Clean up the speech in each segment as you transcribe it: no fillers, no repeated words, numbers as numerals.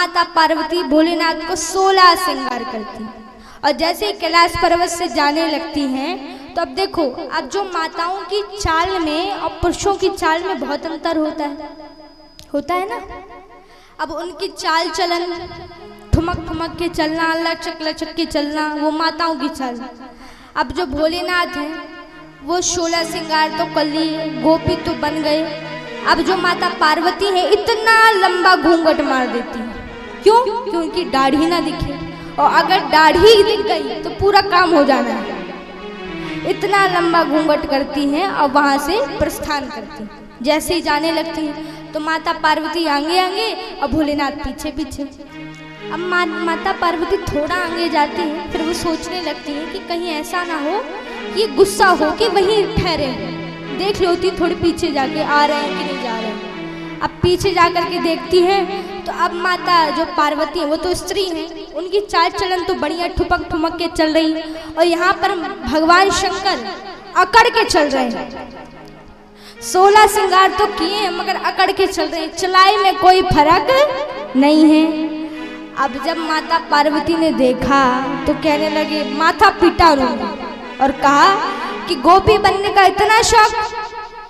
माता पार्वती भोलेनाथ को 16 श्रृंगार करती। और जैसे ही कैलाश पर्वत से जाने लगती हैं तो अब देखो, अब जो माताओं की चाल में और पुरुषों की चाल में बहुत अंतर होता है ना। अब उनकी चाल चलन, ठुमक ठुमक के चलना, लचक लचक के चलना, वो माताओं की चाल। अब जो भोलेनाथ हैं वो 16 श्रृंगार तो कर लिए, गोपी तो बन गए। अब जो माता पार्वती है इतना लंबा घूंघट मार देती है। क्यों? क्योंकि दाढ़ी ना दिखे, और अगर दाढ़ी दिख गई तो पूरा काम हो जाना है। इतना लंबा घूंघट करती हैं और वहां से प्रस्थान करती हैं। जैसे ही जाने लगती हैं तो माता पार्वती आगे आगे और भोलेनाथ पीछे पीछे। अब माता पार्वती थोड़ा आगे जाती है, फिर वो सोचने लगती है कि कहीं ऐसा ना हो कि ये गुस्सा हो कि वहीं ठहरे, देख लेती थोड़ी पीछे जाके आ रहे हैं कि नहीं जा रहे हैं। अब पीछे जाकर के देखती है तो अब माता जो पार्वती है वो तो स्त्री है, उनकी चाल चलन तो बढ़िया ठुपक ठुमक के चल रही। और यहाँ पर भगवान शंकर अकड़ के चल रहे हैं। 16 श्रृंगार तो किए हैं मगर अकड़ के चल रहे हैं, चलाई में कोई फर्क नहीं है। अब जब माता पार्वती ने देखा तो कहने लगे, माथा पीटा उन्होंने और कहा कि गोपी बनने का इतना शौक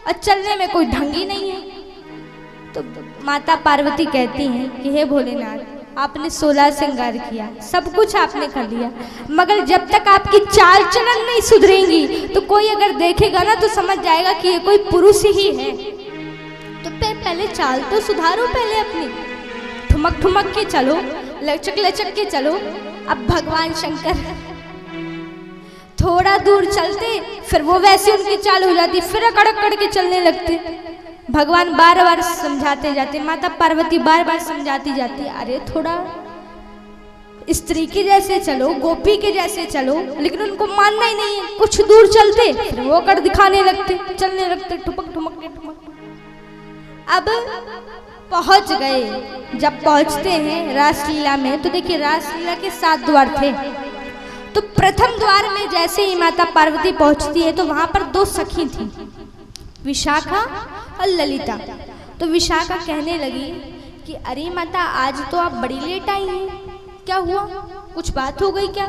और चलने में कोई ढंग ही नहीं है। तो माता पार्वती कहती हैं कि हे भोलेनाथ, आपने 16 श्रृंगार किया, सब कुछ आपने कर लिया, मगर जब तक आपकी चाल चलन नहीं सुधरेंगी तो कोई अगर देखेगा ना तो समझ जाएगा कि ये कोई पुरुष ही है। तो पहले चाल तो सुधारो, पहले अपनी ठुमक ठुमक के चलो, लचक लचक के चलो। अब भगवान शंकर थोड़ा दूर चलते, फिर वो वैसे उनकी चाल हो जाती, फिर अकड़ अकड़ के चलने लगते। भगवान बार बार समझाते जाते, माता पार्वती बार बार समझाती जाती, अरे थोड़ा स्त्री के जैसे चलो, गोपी के जैसे चलो, लेकिन उनको मानना ही नहीं है। कुछ दूर चलते फिर वो अकड़ दिखाने लगते, चलने लगते ठुपक ठुमक के ठुमक। अब पहुंच गए। जब पहुंचते हैं रासलीला में तो देखिए, रासलीला के 7 द्वार थे। तो प्रथम द्वार में जैसे ही माता पार्वती पहुंचती है तो वहां पर 2 सखी थी, विशाखा और ललिता। तो विशाखा कहने लगी कि अरे माता, आज तो आप बड़ी लेट आई हैं, क्या हुआ, कुछ बात हो गई क्या?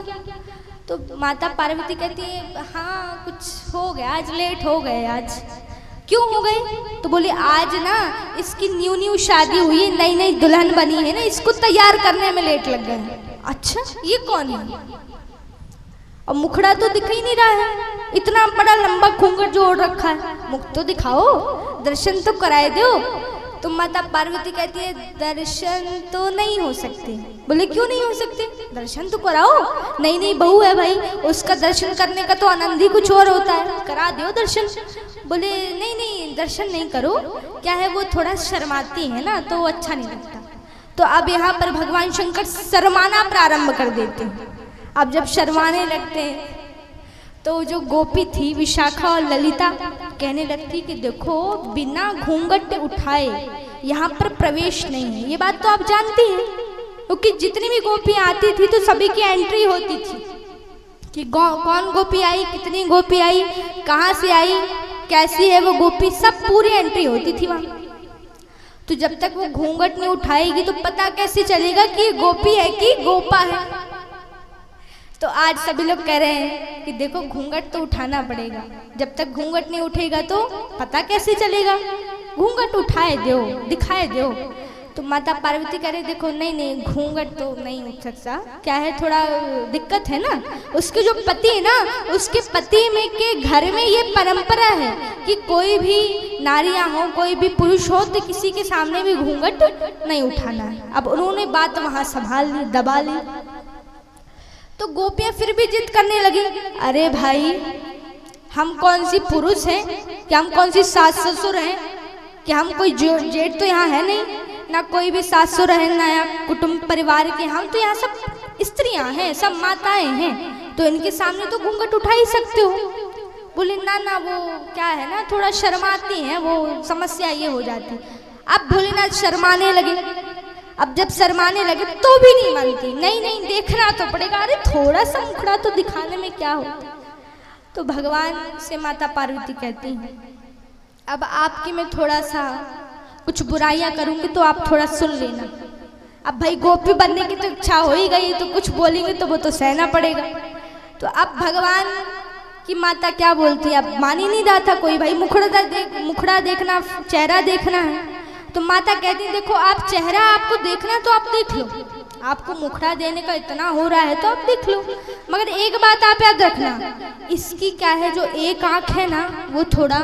तो माता पार्वती कहती है, हाँ कुछ हो गया, आज लेट हो गए। आज क्यों हो गए? तो बोले, आज ना इसकी न्यू शादी हुई है, नई नई दुल्हन बनी है ना, इसको तैयार करने में लेट लग गए। अच्छा, ये कौन है? और मुखड़ा तो दिख ही नहीं रहा है, इतना बड़ा लंबा घूंघट जो ओढ़ रखा है, मुख तो दिखाओ, दर्शन तो कराए दो। तो माता पार्वती कहती है, दर्शन तो नहीं हो सकते। बोले, क्यों नहीं हो सकते? दर्शन तो कराओ, नई नई बहू है भाई, उसका दर्शन करने का तो आनंद ही कुछ और होता है, करा दो दर्शन। बोले, नहीं नहीं दर्शन नहीं करो, क्या है वो थोड़ा शर्माती है ना, तो वो अच्छा नहीं लगता। तो अब यहाँ पर भगवान शंकर शर्माना प्रारंभ कर देते हैं। अब जब शर्माने लगते हैं तो जो गोपी थी विशाखा और ललिता कहने लगती कि देखो, बिना घूंघट उठाए यहाँ पर प्रवेश नहीं है। ये बात तो आप जानती हैं, क्योंकि जितनी भी गोपी आती थी तो सभी की एंट्री होती थी कि कौन गोपी आई, कितनी गोपी आई, कहाँ से आई, कैसी है वो गोपी, सब पूरी एंट्री होती थी वहाँ। तो जब तक वो घूंघट नहीं उठाएगी तो पता कैसे चलेगा कि गोपी है कि गोपा है? तो आज सभी लोग कह रहे हैं कि देखो, घूंघट तो उठाना पड़ेगा, जब तक घूंघट नहीं उठेगा तो पता कैसे चलेगा, घूंघट उठाए दो, दिखाए दो। तो माता पार्वती कह रहे, देखो नहीं नहीं घूंघट तो नहीं उठ सकता, क्या है थोड़ा दिक्कत है ना, उसके जो पति है ना, उसके पति में के घर में ये परंपरा है कि कोई भी नारियां हो, कोई भी पुरुष हो, तो किसी के सामने भी घूंघट नहीं उठाना है। अब उन्होंने बात वहां संभाल ली, दबा ली। तो गोपियां फिर भी जिद करने लगी, अरे भाई, हम कौन सी पुरुष हैं, कि हम कौन सी सास ससुर हैं, कि हम कोई जेठ तो यहाँ है नहीं, ना कोई भी सास ससुर है, ना यहाँ कुटुंब परिवार के, हम तो यहाँ सब स्त्रियां हैं, सब माताएं हैं, तो इनके सामने तो घूंघट उठा ही सकते हो। बोले, ना ना वो क्या है ना, थोड़ा शर्माती हैं, वो समस्या ये हो जाती। अब भोलेनाथ शर्माने लगे। अब जब शर्माने लगे तो भी नहीं मानती, नहीं नहीं देखना तो पड़ेगा, अरे थोड़ा सा मुखड़ा तो दिखाने में क्या होता। तो भगवान से माता पार्वती कहती हैं, अब आपकी मैं थोड़ा सा कुछ बुराइयां करूंगी तो आप थोड़ा सुन लेना। अब भाई गोपी बनने की तो इच्छा हो ही गई, तो कुछ बोलेंगे तो वो तो सहना पड़ेगा। तो अब भगवान की माता क्या बोलती है, अब मान ही नहीं रहा था कोई, भाई मुखड़ा देखना, चेहरा देखना है। तो माता कहती देखो आप चेहरा आपको देखना तो आप देख लो, आपको मुखड़ा देने का इतना हो रहा है तो आप देख लो, मगर एक बात आप याद रखना, इसकी क्या है जो एक आंख है ना वो थोड़ा।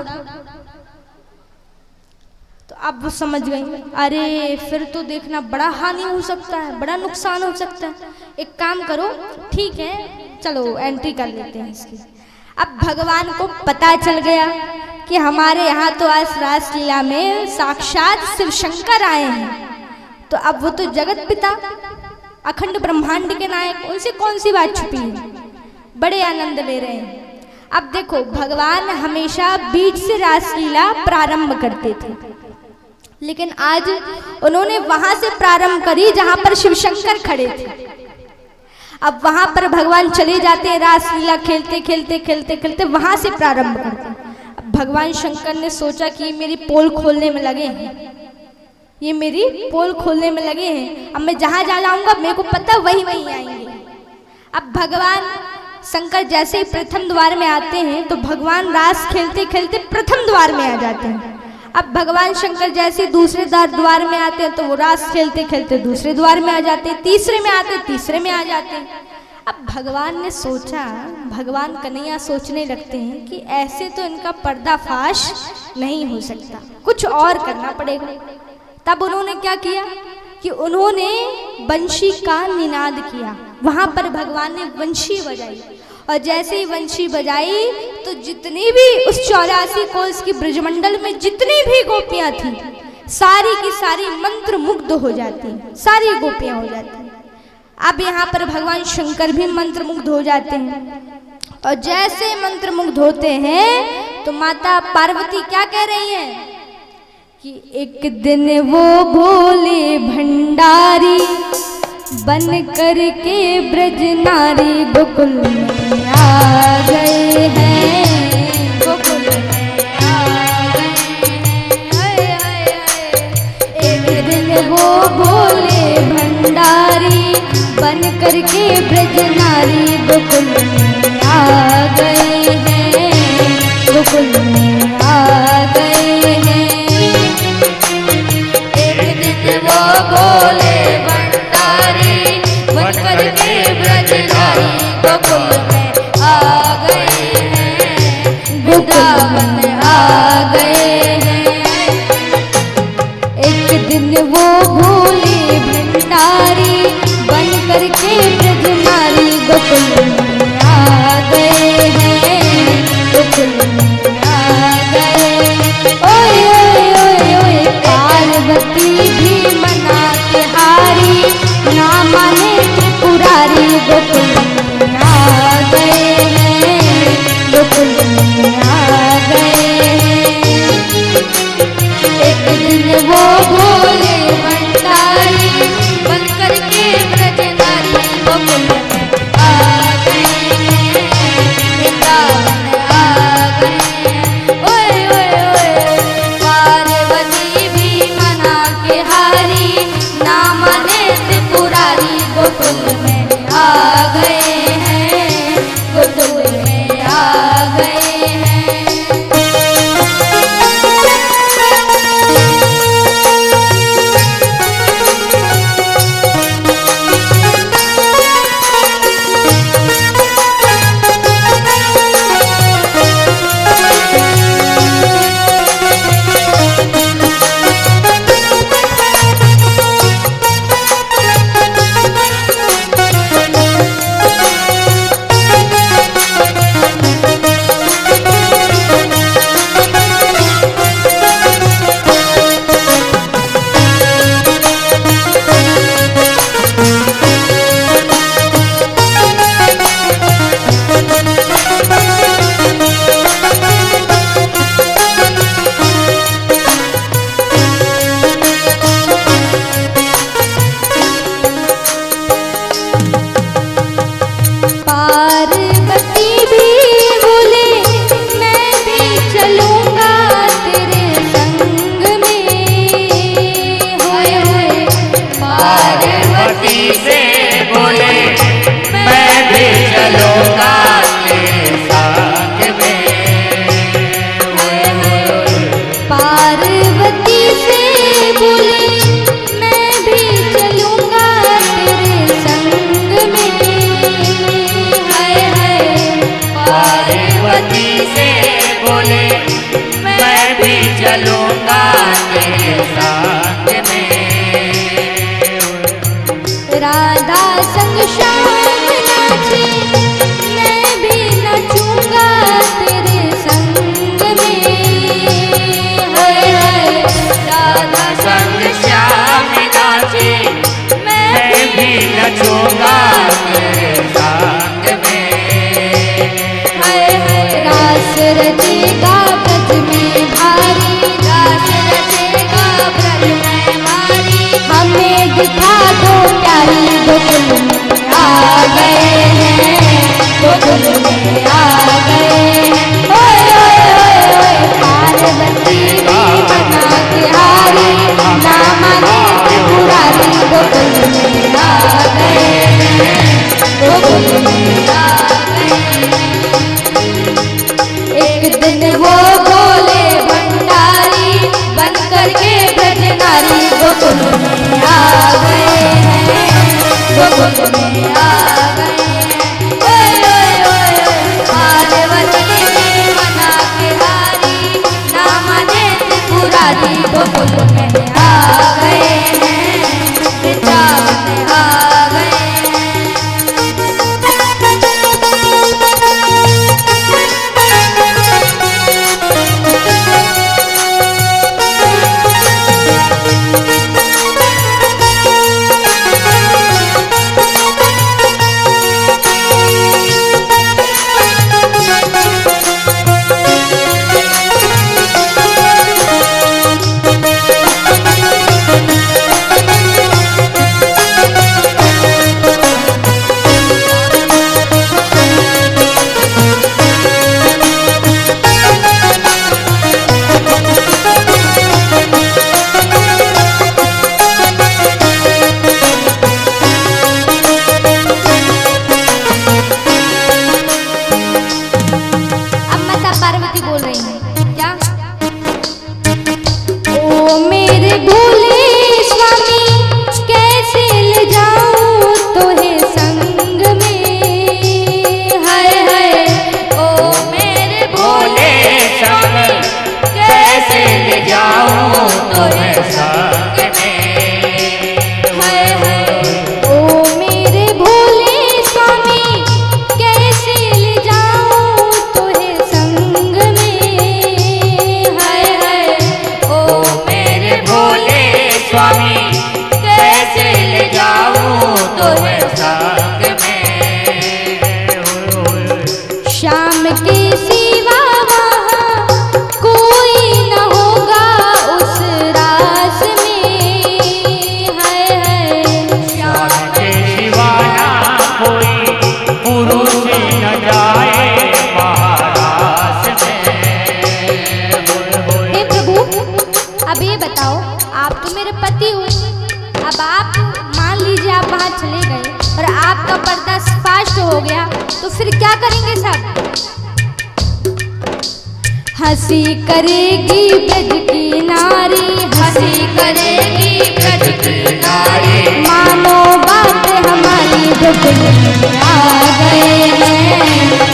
तो अब वो समझ गई, अरे फिर तो देखना बड़ा हानि हो सकता है, बड़ा नुकसान हो सकता है। एक काम करो, ठीक है चलो एंट्री कर लेते हैं इसकी। अब भगवान को पता चल गया कि हमारे यहाँ तो आज रासलीला में साक्षात शिव शंकर आए हैं, तो अब वो तो जगत पिता अखंड ब्रह्मांड के नायक, उनसे कौन सी बात छुपी है, बड़े आनंद ले रहे हैं। अब देखो भगवान हमेशा बीच से रासलीला प्रारंभ करते थे, लेकिन आज उन्होंने वहां से प्रारंभ करी जहां पर शिव शंकर खड़े थे। अब वहां पर भगवान चले जाते हैं, रासलीला खेलते खेलते खेलते खेलते वहां से प्रारंभ करते हैं। अब भगवान शंकर ने सोचा कि ये मेरी पोल खोलने में लगे हैं, ये मेरी पोल खोलने में लगे हैं, अब मैं जहां जा जाऊंगा मेरे को पता वही वही आएंगे। अब भगवान शंकर जैसे ही प्रथम द्वार में आते हैं तो भगवान रास खेलते खेलते प्रथम द्वार में आ जाते हैं। अब भगवान शंकर जैसे दूसरे द्वार में आते हैं तो वो रास खेलते खेलते दूसरे द्वार में आ जाते हैं, तीसरे में आते हैं तीसरे में आ जाते हैं। अब भगवान ने सोचा, भगवान कन्हैया सोचने लगते हैं कि ऐसे तो इनका पर्दाफाश नहीं हो सकता, कुछ और करना पड़ेगा। तब उन्होंने क्या किया कि उन्होंने बंशी का निनाद किया, वहां पर भगवान ने बंशी बजाई, और जैसे ही बंशी बजाई तो जितनी भी उस 84 कोस की ब्रजमंडल में जितनी भी गोपियां थी सारी की सारी मंत्र मुग्ध हो जाती, सारी गोपियां हो जाती। अब यहाँ पर भगवान शंकर भी मंत्र मुग्ध हो जाते हैं, और जैसे मंत्र मुग्ध होते हैं तो माता पार्वती क्या कह रही हैं कि एक दिन वो भोले भंडारी बन कर के ब्रज नारी गोकुल में आ गए हैं, गोकुल में आ गए हैं। एक दिन वो भोले भंडारी बन कर के ब्रज नारी गोकुल में आ गए हैं, गोकुल में आ गए हैं। एक दिन वो भोले करके ब्रज नारी गोकुल में आ गए हैं, वृंदावन में आ गए हैं। एक दिन वो भोले भंडारी बन करके ब्रज नारी गोकुल में आ गए हैं, गोकुल में आ गए। ओए ओए ओए ओए पार्वती भी मना के हारी, ना माने त्रिपुरारी गोकुल में आ गए हैं, गोकुल में आ गए हैं। एक दिन वो भोले भंडारी बन करके ब्रज नारी गोकुल में आ गए हैं, वृंदावन आ गए हैं। ओए ओए ओए पार्वती भी मना के हारी, ना माने त्रिपुरारी गोकुल में आ गए। संग में। राधा संग श्याम नाचे, मैं भी नचूंगा तेरे संग में। हाय हाय राधा संग श्याम नाचे, मैं भी नचूंगा तेरे संग में। हाय हाय रास रचेगा ब्रज में भारी, रास रचेगा ब्रज में भारी। हमें दिखा दो प्यारी गोकुल में आ गए हैं, गोकुल में आ गए हैं। ओए ओए ओए पार्वती भी बना तिहारी, ना माने त्रिपुरारी। गोकुल में आ गए हैं, गोकुल में आ गए हैं। एक दिन वो बोले भंडारी, बन करके ब्रज नारी। गोकुल में आ गए हैं, गोकुल में आ गए हैं। ओए ओए ओए ओए पार्वती भी मना के हारी, ना माने त्रिपुरारी। गोकुल में आ गए हैं, वृंदावन आ गए हैं। अब माता पार्वती बोल रही हैं क्या? ओ मेरे भोले स्वामी, कैसे ले जाऊं तोहे संग में। हाय हाय ओ मेरे भोले स्वामी, कैसे ले जाऊं तुम्हें संग में। हाय हाय ओ मेरे भोले स्वामी, कैसे ले जाऊं तोहे संग में। हाय हाय ओ मेरे भोले स्वामी, कैसे ले जाऊं तुम्हें संग में। श्याम के सिवा वहाँ कोई न होगा उस रास में। हाय हाय श्याम के सिवा ना कोई पुरुष न जाए महारास में। हे प्रभु, अब ये बताओ, आप तो मेरे पति हो, अब आप मान लीजिए आप वहाँ चले गए और आपका पर्दा स्पष्ट हो गया, तो फिर क्या करेंगे सब? हंसी करेगी ब्रज की नारी, हंसी करेगी ब्रज की नारी। मानो बात हमारी, गोकुल में आ गए हैं,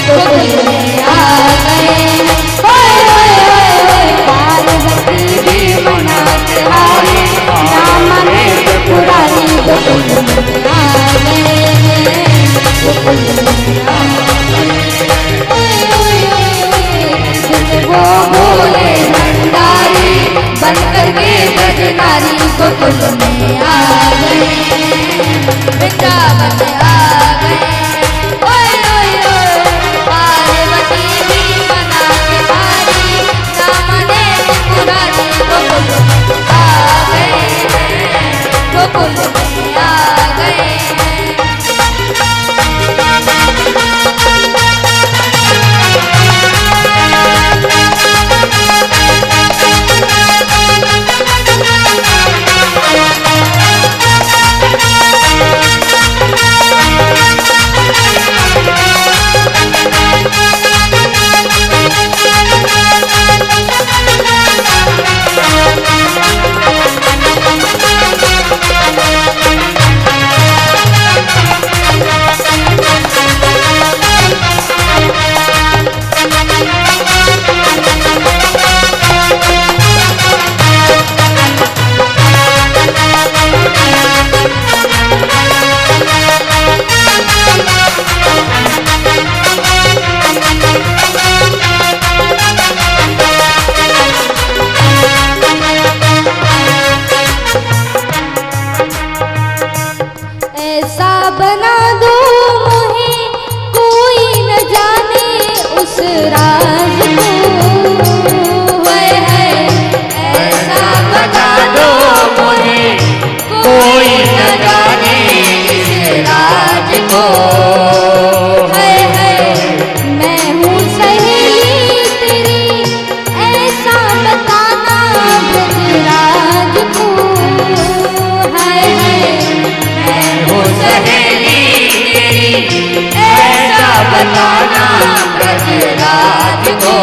गोकुल में आ गए हैं। ओए ओए ओए ओए पार्वती भी मना के हारी, ना माने त्रिपुरारी। गोकुल में आ गए हैं, गोकुल में आ गए हैं। ओए ओए ओए ओए वो बोले भंडारी, बन करके ब्रज नारी। गोकुल में आ गए हैं, वृंदावन आ गए हैं। ओए ओए ओए पार्वती भी मना के हारी, ना माने त्रिपुरारी। गोकुल में आ गए हैं, गोकुल में आ गए हैं। ऐसा बना दो मुझे कोई न जाने उस राज को, है ऐसा बना दो मुझे कोई न जाने इस राज को, है मैं हूँ सहेली तेरी ऐसा बताना ब्रजराज को, है मैं हूँ सहेली तेरी ऐसा बताना ब्रजराज को,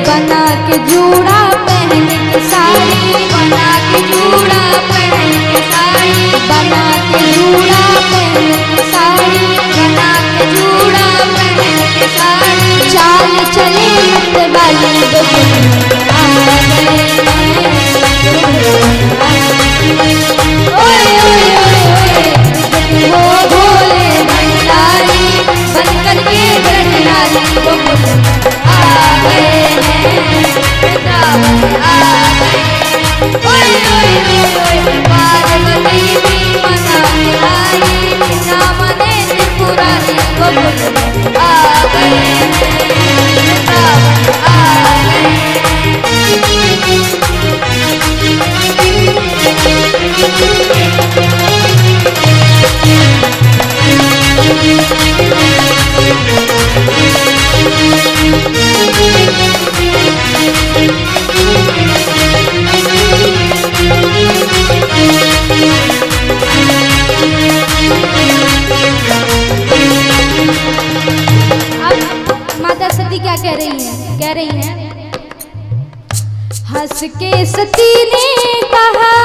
बना के जूड़ा पहन के साड़ी, बना के जूड़ा पहन के साड़ी, बना के जूड़ा पहन के साड़ी, बना के जूड़ा पहन के साड़ी, चाल चले मत वाली बबुल आ गए, ओए ओए ओए वो भोले भंडारी बनकर के ब्रजनारी बबुल आ गए हैं, वृंदावन आ गए। ओए ओए ओए पार्वती भी मना के आई, रामने त्रिपुरारी बबुल आ गए हैं, वृंदावन आ गए। अब माता सती क्या कह रही है? कह रही है हंस के सती ने कहा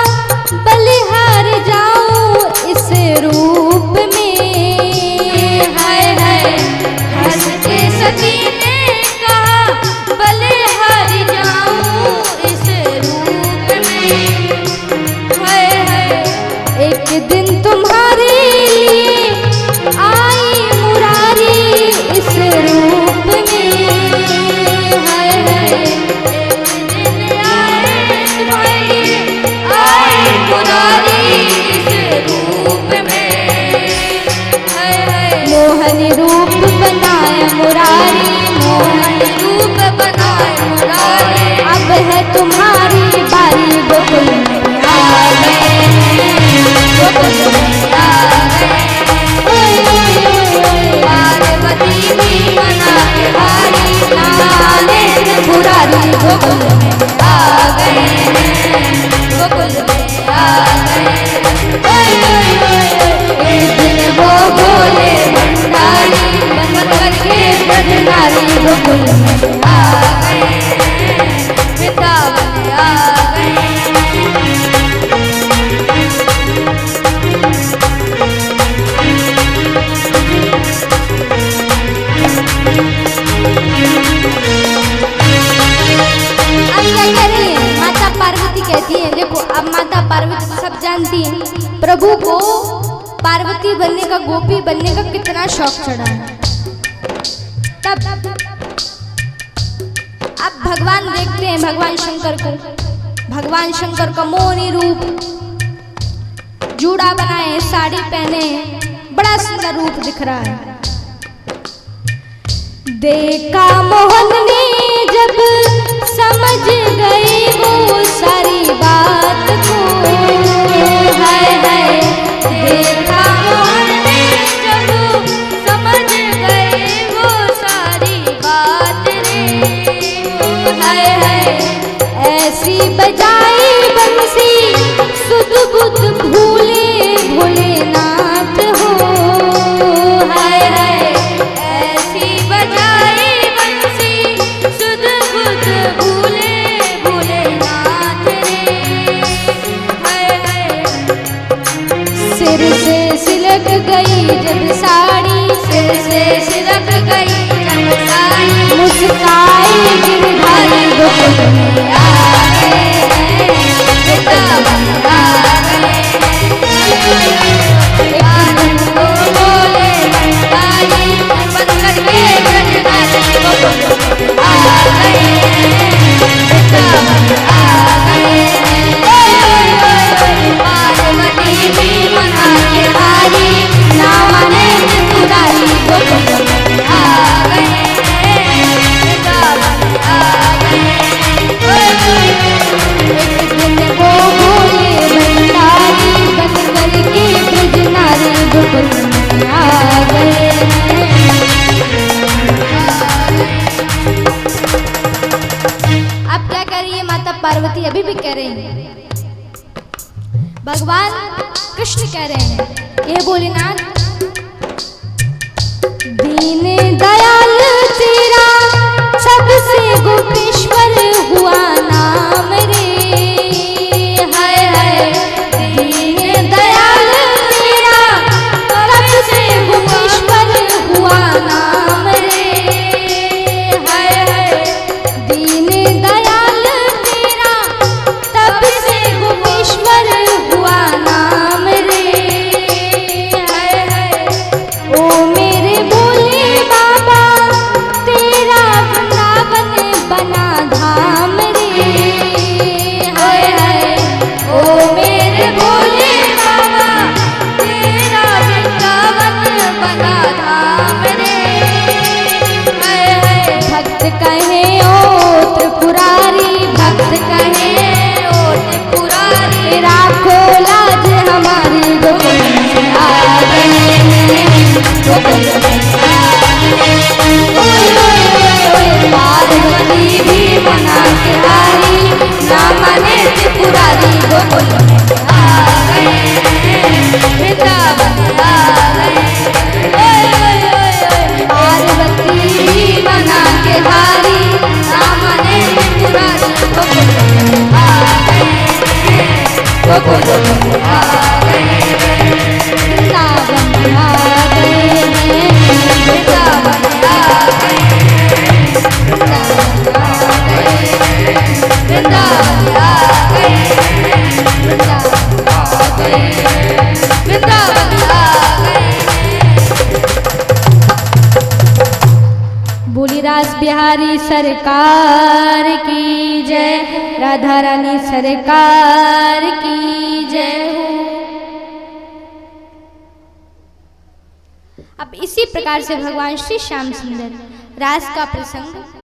बलिहार जाऊं इस रूप में, हाय हाय हंस के सती ने कहा बलिहार जाऊं इस रूप में, हाय हाय एक दिन तुम्हारे लिए आई मुरारी इस रूप में, हाय हाय आई मुरारी इस रूप में, हाय हाय मोहन रूप बनाया मुरारी, मोहन रूप बनाए मुरारी, अब है तुम्हारी बारी गोकुल में आ गए हैं, गोकुल में आ गए। ओए ओए ओए ओए पार्वती भी मना के हारी, नाने त्रिपुरारी गोकुल में आ गए हैं, गोकुल में आ गए। ओए ओए ओए एक दिन वो भोले भंडारी बनकर के ब्रजनारी गोकुल में आ गए हैं, वृंदावन आ गए। अब क्या कह रही है माता पार्वती? कहती है देखो अब माता पार्वती सब जानती है प्रभु को पार्वती बनने का, गोपी बनने का कितना शौक चढ़ा है। तब अब भगवान देखते हैं भगवान शंकर को, भगवान शंकर का मोहनी रूप, जूड़ा बनाए, साड़ी पहने, बड़ा सुंदर रूप दिख रहा है। देखा मोहन ने जब समझ गए वो सारी बात को, हाय हाय देखा मोहन ने जब समझ गए वो सारी बात रे, हाय हाय ऐसी बजाई बंसी सुध बुध भूले भोलेनाथ हो, हाय हाय ऐसी बजाई बंसी सुध बुध भूले भोलेनाथ रे, हाय हाय सिर से सिलक गई जब साड़ी, सिर से सिरक गई जब साड़ी, मुस्काई गिरधारी गोकुल में आ गए हैं, वृंदावन आ गए हैं। आनंद को बोले भंडारी बनकर के ब्रजनारी गोकुल में आ गए हैं, वृंदावन आ गए हैं। ओए ओए ओए पार्वती भी कृष्ण कह रहे हैं, ये भोलेनाथ दीन दयाल तेरा सबसे गोपेश्वर हुआ नाम रे। हाय हाय दीन दयाल तेरा सबसे गोपेश्वर हुआ नाम रे। हाय हाय दीन दयाल तेरा तब से गोपेश्वर हुआ नाम रे। हाय हाय ओ मेरे भोले बाबा तेरा वृंदावन बना धाम रे। हाय हाय ओ मेरे भोले बाबा तेरा वृंदावन बना धाम रे। हाय हाय भक्त कहे ओ त्रिपुरारी, भक्त कहे ओ त्रिपुरारी, राखो लाज हमारी गोकुल में आ गए, गोकुल में आ गए। ओए ओए ओए ओए पार्वती भी मना के हारी, ना माने त्रिपुरारी गोकुल में आ गए, वृंदावन आ गए। ओए ओए ओए ओए पार्वती भी मना के हारी, ना माने त्रिपुरारी गोकुल में आ गए, गोकुल में आ गए, वृंदावन आ गए हैं, वृंदावन आ गए, वृंदावन आ गए, वृंदावन आ गए, वृंदावन आ गए, वृंदावन आ गए। बोली रास बिहारी सरकार की जय, राधा रानी सरकार की जय हो। अब इसी प्रकार से भगवान श्री श्याम सुंदर रास का प्रसंग